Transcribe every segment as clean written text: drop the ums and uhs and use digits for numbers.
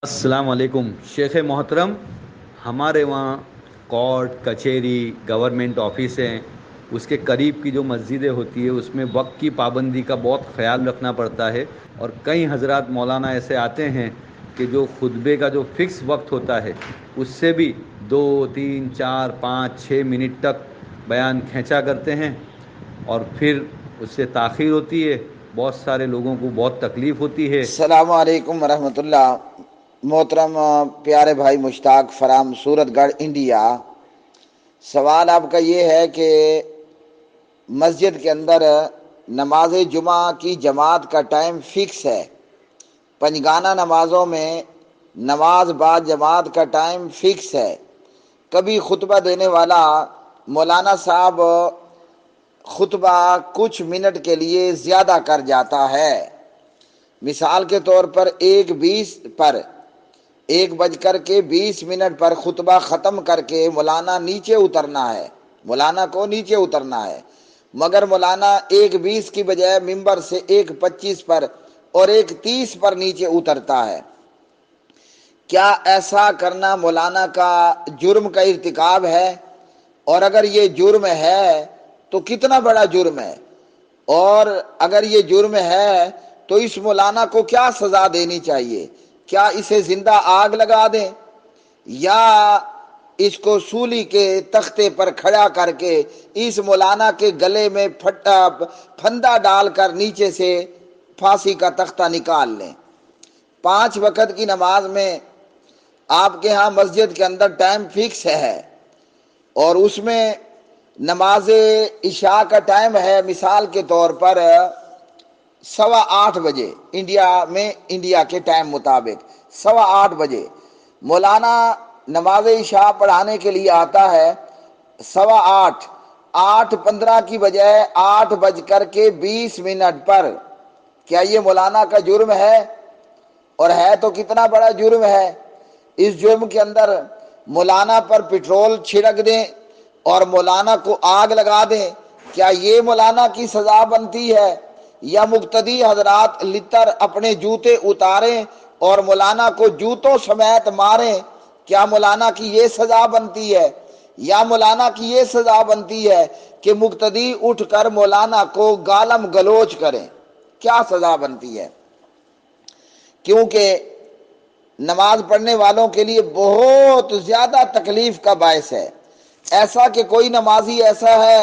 السلام علیکم شیخ محترم. ہمارے وہاں کورٹ کچہری گورنمنٹ آفس ہیں، اس کے قریب کی جو مسجدیں ہوتی ہے اس میں وقت کی پابندی کا بہت خیال رکھنا پڑتا ہے. اور کئی حضرات مولانا ایسے آتے ہیں کہ جو خطبے کا جو فکس وقت ہوتا ہے اس سے بھی 2 3 4 5 6 منٹ تک بیان کھینچا کرتے ہیں، اور پھر اس سے تاخیر ہوتی ہے. بہت سارے لوگوں کو بہت تکلیف ہوتی ہے. السلام علیکم ورحمۃ اللہ. محترم پیارے بھائی مشتاق فرام سورت گڑھ انڈیا، سوال آپ کا یہ ہے کہ مسجد کے اندر نماز جمعہ کی جماعت کا ٹائم فکس ہے. پنجگانہ نمازوں میں نماز با جماعت کا ٹائم فکس ہے. کبھی خطبہ دینے والا مولانا صاحب خطبہ کچھ منٹ کے لیے زیادہ کر جاتا ہے. مثال کے طور پر 1:20 پر خطبہ ختم کر کے مولانا نیچے اترنا ہے، مولانا کو نیچے اترنا ہے، مگر مولانا 1:20 کی بجائے ممبر سے 1:25 پر اور 1:30 پر نیچے اترتا ہے. کیا ایسا کرنا مولانا کا جرم کا ارتکاب ہے؟ اور اگر یہ جرم ہے تو کتنا بڑا جرم ہے؟ اور اگر یہ جرم ہے تو اس مولانا کو کیا سزا دینی چاہیے؟ کیا اسے زندہ آگ لگا دیں یا اس کو سولی کے تختے پر کھڑا کر کے اس مولانا کے گلے میں پھندا ڈال کر نیچے سے پھانسی کا تختہ نکال لیں؟ 5 وقت کی نماز میں آپ کے ہاں مسجد کے اندر ٹائم فکس ہے، اور اس میں نماز عشاء کا ٹائم ہے مثال کے طور پر 8:15 بجے، انڈیا کے ٹائم مطابق 8:15 بجے. مولانا نماز عشاء پڑھانے کے لیے آتا ہے 8:15، 8:15 کی بجائے 8:20 پر. کیا یہ مولانا کا جرم ہے؟ اور ہے تو کتنا بڑا جرم ہے؟ اس جرم کے اندر مولانا پر پٹرول چھڑک دیں اور مولانا کو آگ لگا دیں. کیا یہ مولانا کی سزا بنتی ہے؟ یا مقتدی حضرات لتر اپنے جوتے اتاریں اور مولانا کو جوتوں سمیت ماریں؟ کیا مولانا کی یہ سزا بنتی ہے؟ یا مولانا کی یہ سزا بنتی ہے کہ مقتدی اٹھ کر مولانا کو گالم گلوچ کریں؟ کیا سزا بنتی ہے؟ کیونکہ نماز پڑھنے والوں کے لیے بہت زیادہ تکلیف کا باعث ہے. ایسا کہ کوئی نمازی ایسا ہے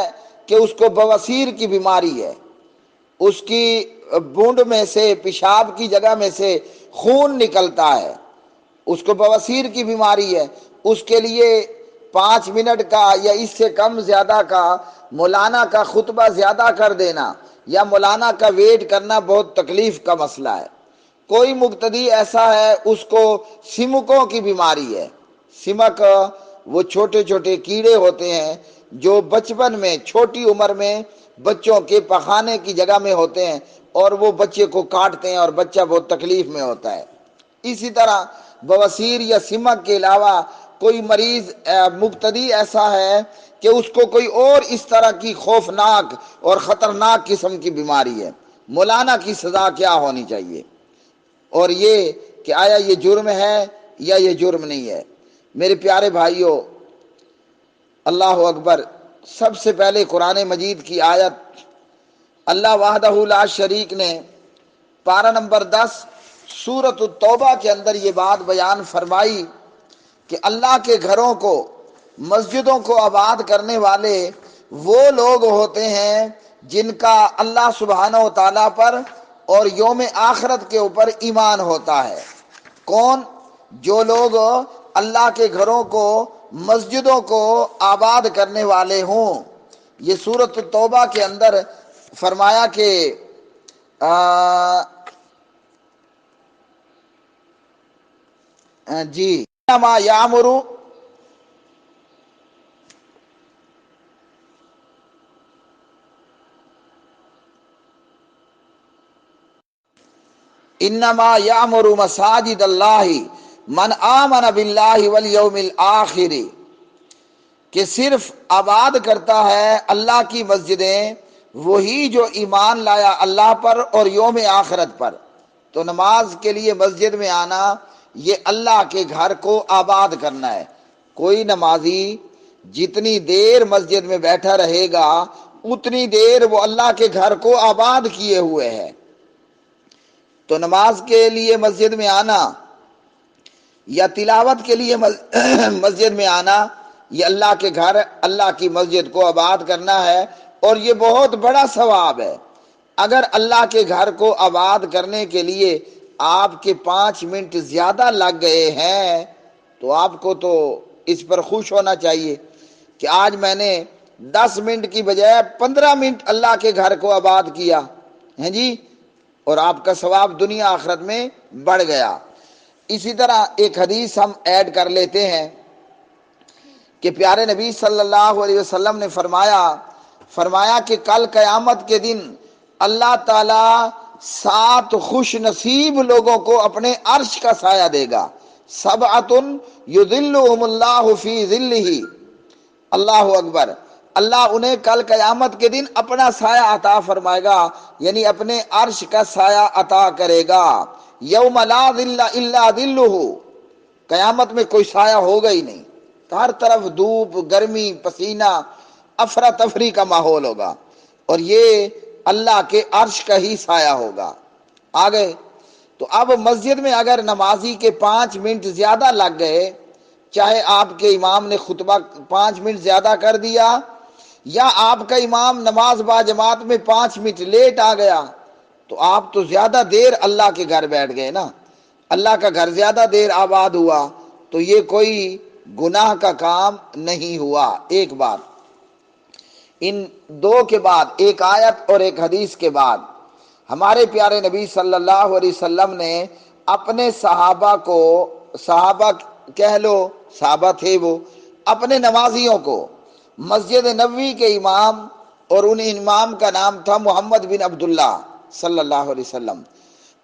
کہ اس کو بواسیر کی بیماری ہے، اس کی بونڈ میں سے پیشاب کی جگہ میں سے خون نکلتا ہے، اس کو بواسیر کی بیماری ہے. اس کے لیے 5 منٹ کا یا اس سے کم زیادہ کا مولانا کا خطبہ زیادہ کر دینا یا مولانا کا ویٹ کرنا بہت تکلیف کا مسئلہ ہے. کوئی مقتدی ایسا ہے اس کو سمکوں کی بیماری ہے. سمک وہ چھوٹے چھوٹے کیڑے ہوتے ہیں جو بچپن میں چھوٹی عمر میں بچوں کے پخانے کی جگہ میں ہوتے ہیں اور وہ بچے کو کاٹتے ہیں اور بچہ بہت تکلیف میں ہوتا ہے. اسی طرح بواسیر یا سمک کے علاوہ کوئی مریض مقتدی ایسا ہے کہ اس کو کوئی اور اس طرح کی خوفناک اور خطرناک قسم کی بیماری ہے. مولانا کی سزا کیا ہونی چاہیے؟ اور یہ کہ آیا یہ جرم ہے یا یہ جرم نہیں ہے؟ میرے پیارے بھائیوں، اللہ اکبر. سب سے پہلے قرآن مجید کی آیت اللہ وحدہ لا شریک نے پارہ نمبر 10 سورۃ التوبہ کے اندر یہ بات بیان فرمائی کہ اللہ کے گھروں کو، مسجدوں کو آباد کرنے والے وہ لوگ ہوتے ہیں جن کا اللہ سبحانہ و تعالیٰ پر اور یوم آخرت کے اوپر ایمان ہوتا ہے. کون؟ جو لوگ اللہ کے گھروں کو، مسجدوں کو آباد کرنے والے ہوں. یہ سورۃ التوبہ کے اندر فرمایا کہ جی انما یامر انما یامر مساجد اللہ من آمن باللہ والیوم الآخر، کہ صرف آباد کرتا ہے اللہ کی مسجدیں وہی جو ایمان لایا اللہ پر اور یوم آخرت پر. تو نماز کے لیے مسجد میں آنا یہ اللہ کے گھر کو آباد کرنا ہے۔ کوئی نمازی جتنی دیر مسجد میں بیٹھا رہے گا اتنی دیر وہ اللہ کے گھر کو آباد کیے ہوئے ہے۔ تو نماز کے لیے مسجد میں آنا یا تلاوت کے لیے مسجد میں آنا، یہ اللہ کے گھر، اللہ کی مسجد کو آباد کرنا ہے، اور یہ بہت بڑا ثواب ہے۔ اگر اللہ کے گھر کو آباد کرنے کے لیے آپ کے 5 منٹ زیادہ لگ گئے ہیں تو آپ کو تو اس پر خوش ہونا چاہیے کہ آج میں نے 10 منٹ کی بجائے 15 منٹ اللہ کے گھر کو آباد کیا ہے جی، اور آپ کا ثواب دنیا آخرت میں بڑھ گیا۔ اسی طرح ایک حدیث ہم ایڈ کر لیتے ہیں کہ پیارے نبی صلی اللہ علیہ وسلم نے فرمایا کہ کل قیامت کے دن اللہ تعالی 7 خوش نصیب لوگوں کو اپنے عرش کا سایہ دے گا۔ سبعۃ یظلھم اللہ فی ظلہ، اللہ اکبر، اللہ انہیں کل قیامت کے دن اپنا سایہ عطا فرمائے گا، یعنی اپنے عرش کا سایہ عطا کرے گا۔ یوم لا ظل الا ظلہ، قیامت میں کوئی سایہ ہوگا ہی نہیں، ہر طرف دھوپ، گرمی، پسینہ، افراتفری کا ماحول ہوگا، اور یہ اللہ کے عرش کا ہی سایہ ہوگا۔ آگے تو اب مسجد میں اگر نمازی کے 5 منٹ زیادہ لگ گئے، چاہے آپ کے امام نے خطبہ 5 منٹ زیادہ کر دیا یا آپ کا امام نماز با جماعت میں 5 منٹ لیٹ آ گیا، تو آپ تو زیادہ دیر اللہ کے گھر بیٹھ گئے نا، اللہ کا گھر زیادہ دیر آباد ہوا، تو یہ کوئی گناہ کا کام نہیں ہوا۔ ایک بات، ان 2 کے بعد، ایک آیت اور ایک حدیث کے بعد، ہمارے پیارے نبی صلی اللہ علیہ وسلم نے اپنے صحابہ کہہ لو، صحابہ تھے وہ، اپنے نمازیوں کو مسجد نبوی کے امام، اور ان امام کا نام تھا محمد بن عبداللہ صلی اللہ علیہ وسلم،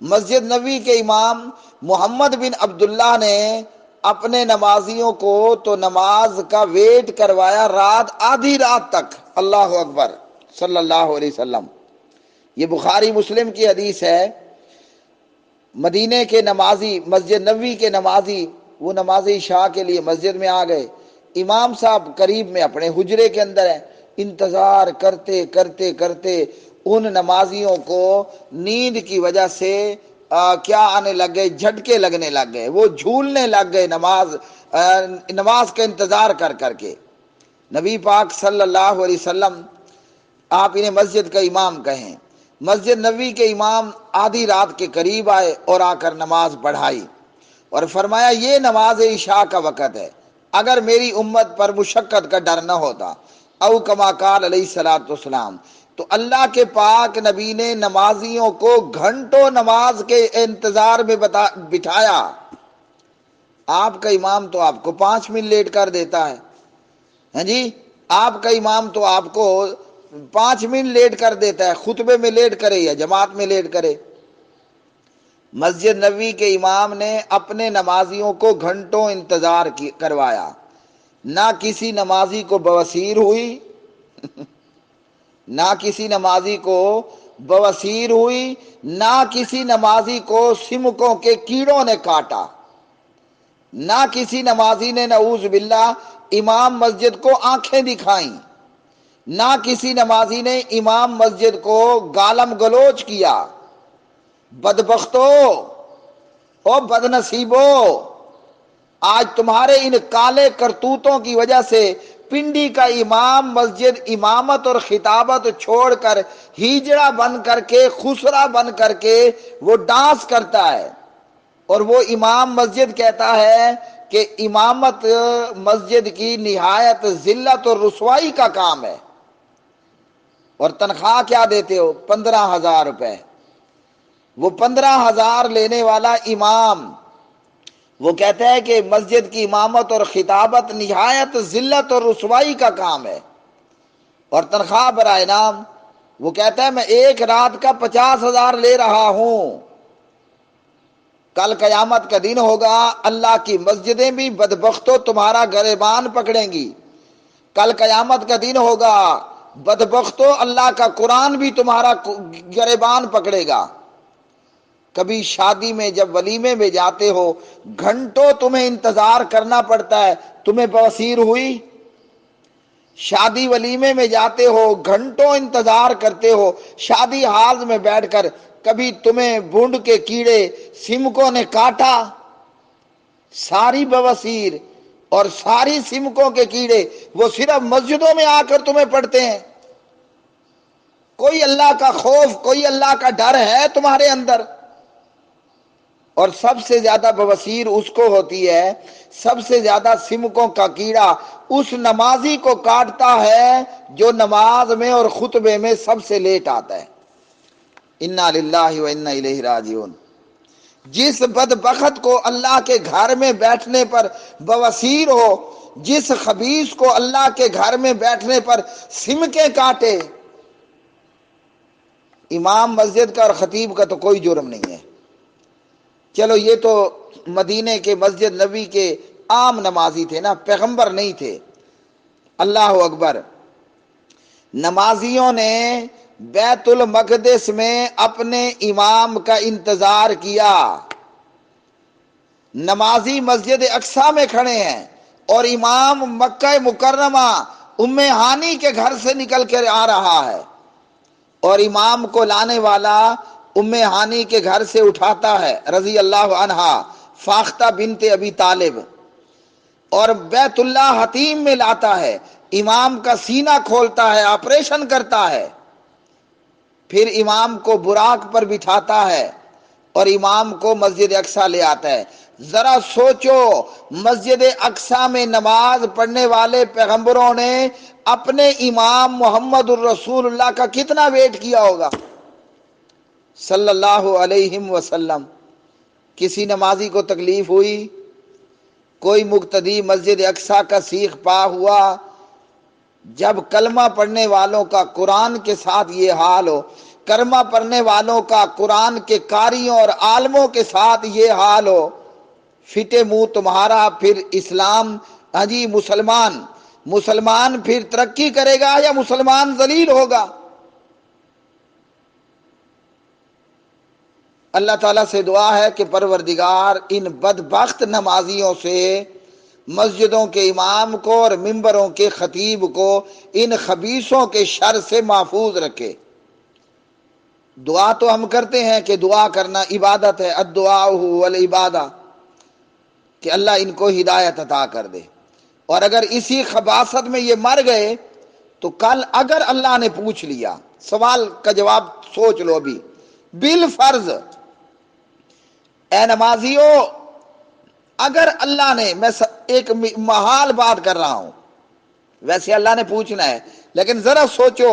مسجد نبوی کے امام محمد بن عبداللہ نے اپنے نمازیوں کو تو نماز کا ویٹ کروایا رات، آدھی رات تک، اللہ اکبر صلی اللہ علیہ وسلم۔ یہ بخاری مسلم کی حدیث ہے۔ مدینے کے نمازی، مسجد نبوی کے نمازی، وہ نماز عشاء کے لیے مسجد میں آ گئے، امام صاحب قریب میں اپنے حجرے کے اندر ہیں، انتظار کرتے کرتے کرتے ان نمازیوں کو نیند کی وجہ سے کیا آنے لگ گئے، جھٹکے لگنے لگ گئے، وہ جھولنے لگ گئے نماز کا انتظار کر کر کے۔ نبی پاک صلی اللہ علیہ وسلم، آپ انہیں مسجد کا امام کہیں، مسجد نبوی کے امام آدھی رات کے قریب آئے اور آ کر نماز پڑھائی، اور فرمایا یہ نماز عشاء کا وقت ہے، اگر میری امت پر مشقت کا ڈر نہ ہوتا، او کما قال علیہ الصلوۃ والسلام، تو اللہ کے پاک نبی نے نمازیوں کو گھنٹوں نماز کے انتظار میں بٹھایا۔ آپ کا امام تو آپ کو 5 منٹ لیٹ کر دیتا ہے، ہاں جی، آپ کا امام تو آپ کو 5 منٹ لیٹ کر دیتا ہے، خطبے میں لیٹ کرے یا جماعت میں لیٹ کرے۔ مسجد نبوی کے امام نے اپنے نمازیوں کو گھنٹوں انتظار کروایا، نہ کسی نمازی کو بواسیر ہوئی نہ کسی نمازی کو بواسیر ہوئی، نہ کسی نمازی کو سمکوں کے کیڑوں نے کاٹا، نہ کسی نمازی نے نعوذ باللہ امام مسجد کو آنکھیں دکھائیں، نہ کسی نمازی نے امام مسجد کو گالم گلوچ کیا۔ بدبختو، او بد نصیبو، آج تمہارے ان کالے کرتوتوں کی وجہ سے پنڈی کا امام مسجد امامت اور خطابت چھوڑ کر ہیجڑا بن کر کے، خسرا بن کر کے وہ ڈانس کرتا ہے، اور وہ امام مسجد کہتا ہے کہ امامت مسجد کی نہایت ذلت اور رسوائی کا کام ہے، اور تنخواہ کیا دیتے ہو؟ 15,000 روپے۔ وہ 15,000 لینے والا امام وہ کہتا ہے کہ مسجد کی امامت اور خطابت نہایت ذلت اور رسوائی کا کام ہے، اور تنخواہ برائے نام وہ کہتا ہے میں ایک رات کا 50,000 لے رہا ہوں۔ کل قیامت کا دن ہوگا، اللہ کی مسجدیں بھی بدبختوں تمہارا گریبان پکڑیں گی۔ کل قیامت کا دن ہوگا، بدبختوں اللہ کا قرآن بھی تمہارا گریبان پکڑے گا۔ کبھی شادی میں جب ولیمے میں جاتے ہو گھنٹوں تمہیں انتظار کرنا پڑتا ہے، تمہیں بواسیر ہوئی؟ شادی ولیمے میں جاتے ہو گھنٹوں انتظار کرتے ہو، شادی ہال میں بیٹھ کر کبھی تمہیں بھونڈ کے کیڑے سمکوں نے کاٹا؟ ساری بواسیر اور ساری سمکوں کے کیڑے وہ صرف مسجدوں میں آ کر تمہیں پڑتے ہیں۔ کوئی اللہ کا خوف، کوئی اللہ کا ڈر ہے تمہارے اندر؟ اور سب سے زیادہ بواسیر اس کو ہوتی ہے، سب سے زیادہ سمکوں کا کیڑا اس نمازی کو کاٹتا ہے جو نماز میں اور خطبے میں سب سے لیٹ آتا ہے۔ انا للہ و انا الیہ راجعون۔ جس بدبخت کو اللہ کے گھر میں بیٹھنے پر بواسیر ہو، جس خبیث کو اللہ کے گھر میں بیٹھنے پر سمکیں کاٹے، امام مسجد کا اور خطیب کا تو کوئی جرم نہیں ہے۔ چلو یہ تو مدینے کے مسجد نبی کے عام نمازی تھے نا، پیغمبر نہیں تھے۔ اللہ اکبر۔ نمازیوں نے بیت المقدس میں اپنے امام کا انتظار کیا، نمازی مسجد اقصی میں کھڑے ہیں اور امام مکہ مکرمہ ام ہانی کے گھر سے نکل کر آ رہا ہے، اور امام کو لانے والا ام ہانی کے گھر سے اٹھاتا ہے رضی اللہ عنہا، فاختہ بنت ابی طالب، اور بیت اللہ حتیم میں لاتا ہے، امام کا سینہ کھولتا ہے، آپریشن کرتا ہے، پھر امام کو براق پر بٹھاتا ہے اور امام کو مسجد اقصی لے آتا ہے۔ ذرا سوچو، مسجد اقصی میں نماز پڑھنے والے پیغمبروں نے اپنے امام محمد الرسول اللہ کا کتنا ویٹ کیا ہوگا صلی اللہ علیہ وسلم۔ کسی نمازی کو تکلیف ہوئی؟ کوئی مقتدی مسجد اقصی کا سیخ پا ہوا؟ جب کلمہ پڑھنے والوں کا قرآن کے ساتھ یہ حال ہو، کلمہ پڑھنے والوں کا قرآن کے قاریوں اور عالموں کے ساتھ یہ حال ہو، فٹے منہ تمہارا، پھر اسلام جی مسلمان پھر ترقی کرے گا یا مسلمان ذلیل ہوگا؟ اللہ تعالیٰ سے دعا ہے کہ پروردگار ان بدبخت نمازیوں سے، مسجدوں کے امام کو اور ممبروں کے خطیب کو ان خبیثوں کے شر سے محفوظ رکھے۔ دعا تو ہم کرتے ہیں کہ دعا کرنا عبادت ہے، الدعاء هو العبادہ، کہ اللہ ان کو ہدایت عطا کر دے۔ اور اگر اسی خباثت میں یہ مر گئے تو کل اگر اللہ نے پوچھ لیا، سوال کا جواب سوچ لو ابھی، بالفرض اے نمازیوں، اگر اللہ نے، میں ایک محال بات کر رہا ہوں، ویسے اللہ نے پوچھنا ہے لیکن ذرا سوچو،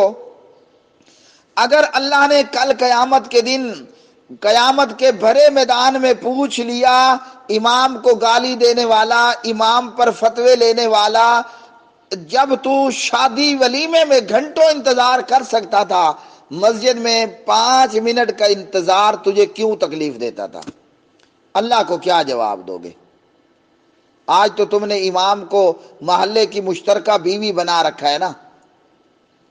اگر اللہ نے کل قیامت کے دن، قیامت کے بھرے میدان میں پوچھ لیا، امام کو گالی دینے والا، امام پر فتوے لینے والا، جب تو شادی ولیمے میں گھنٹوں انتظار کر سکتا تھا، مسجد میں 5 منٹ کا انتظار تجھے کیوں تکلیف دیتا تھا؟ اللہ کو کیا جواب دو گے؟ آج تو تم نے امام کو محلے کی مشترکہ بیوی بنا رکھا ہے نا،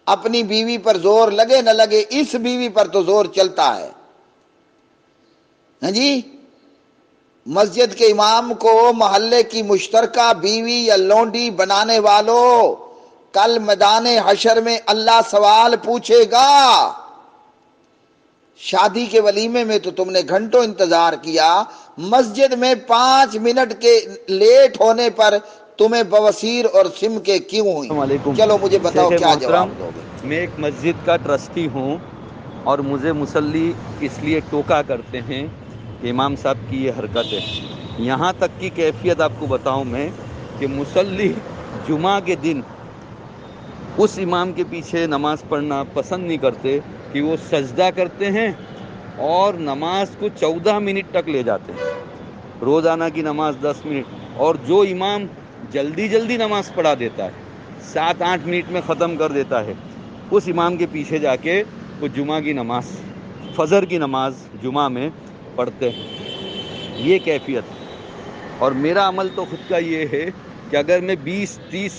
اپنی بیوی پر زور لگے نہ لگے، اس بیوی پر تو زور چلتا ہے۔ ہاں جی، مسجد کے امام کو محلے کی مشترکہ بیوی یا لونڈی بنانے والوں، کل میدان حشر میں اللہ سوال پوچھے گا۔ شادی کے ولیمے میں تو تم نے گھنٹوں انتظار کیا، مسجد میں 5 منٹ کے لیٹ ہونے پر تمہیں بواسیر اور سمکیں کیوں ہوئی؟ السلام علیکم۔ چلو مجھے بتاؤ شیخ کیا محترم، جواب دو گے؟ میں ایک مسجد کا ٹرسٹی ہوں اور مجھے مصلی اس لیے ٹوکا کرتے ہیں کہ امام صاحب کی یہ حرکت ہے۔ یہاں تک کی کیفیت آپ کو بتاؤں میں کہ مصلی جمعہ کے دن اس امام کے پیچھے نماز پڑھنا پسند نہیں کرتے کہ وہ سجدہ کرتے ہیں اور نماز کو 14 منٹ تک لے جاتے ہیں۔ روزانہ کی نماز 10 منٹ، اور جو امام جلدی جلدی نماز پڑھا دیتا ہے، 7-8 منٹ میں ختم کر دیتا ہے، اس امام کے پیچھے جا کے وہ جمعہ کی نماز، فجر کی نماز جمعہ میں پڑھتے ہیں۔ یہ کیفیت، اور میرا عمل تو خود کا یہ ہے کہ اگر میں 20-30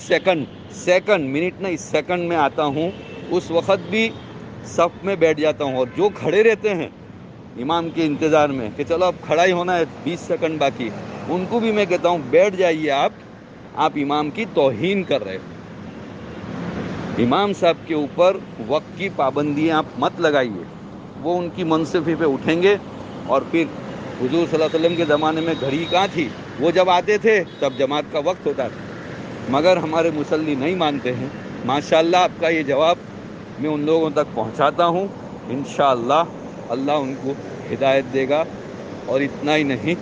سیکنڈ منٹ نہیں سیکنڈ میں آتا ہوں، اس وقت بھی صف میں بیٹھ جاتا ہوں، اور جو کھڑے رہتے ہیں امام کے انتظار میں کہ چلو اب کھڑا ہی ہونا ہے، 20 سیکنڈ باقی، ان کو بھی میں کہتا ہوں بیٹھ جائیے، آپ امام کی توہین کر رہے ہیں۔ امام صاحب کے اوپر وقت کی پابندیاں آپ مت لگائیے، وہ ان کی منصفی پہ اٹھیں گے۔ اور پھر حضور صلی اللہ علیہ وسلم کے زمانے میں گھڑی کہاں تھی؟ وہ جب آتے تھے تب جماعت کا وقت ہوتا تھا، مگر ہمارے مصلی نہیں مانتے ہیں۔ ماشاءاللہ آپ کا یہ جواب میں ان لوگوں تک پہنچاتا ہوں، انشاءاللہ اللہ ان کو ہدایت دے گا، اور اتنا ہی نہیں،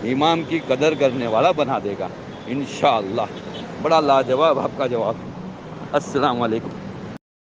امام کی قدر کرنے والا بنا دے گا انشاءاللہ۔ بڑا لاجواب آپ کا جواب۔ السلام علیکم۔